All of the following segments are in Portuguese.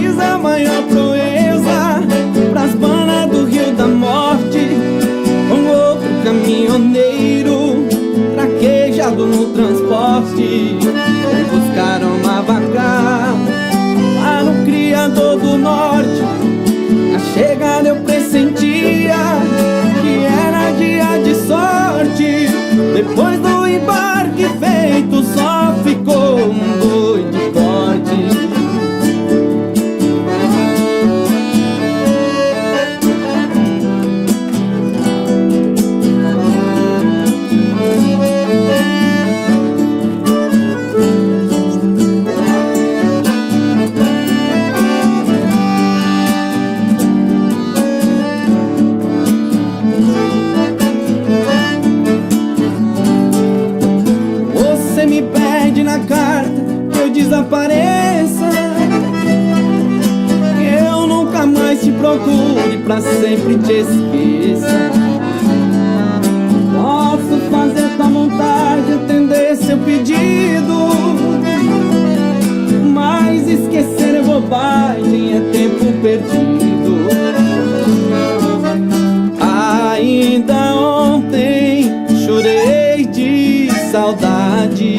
fiz a maior proeza pras banas do Rio da Morte, com outro caminhoneiro traquejado no transporte. Buscaram uma vaca lá no criador do norte. Na chegada eu pressentia que era dia de sorte. Depois do embarque feito, só ficou um boi de corte. Você me pede na carta que eu desapareça, que eu nunca mais te procure, pra sempre te esqueça. Posso fazer tua vontade, atender seu pedido, mas esquecer é bobagem, é tempo perdido. Ainda ontem chorei de saudade,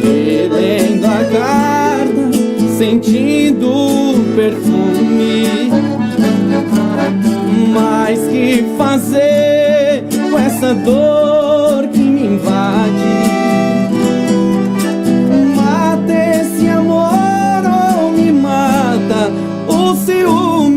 relendo a carta, sentindo o perfume. Mas que fazer com essa dor que me invade? Mata esse amor ou me mata o ciúme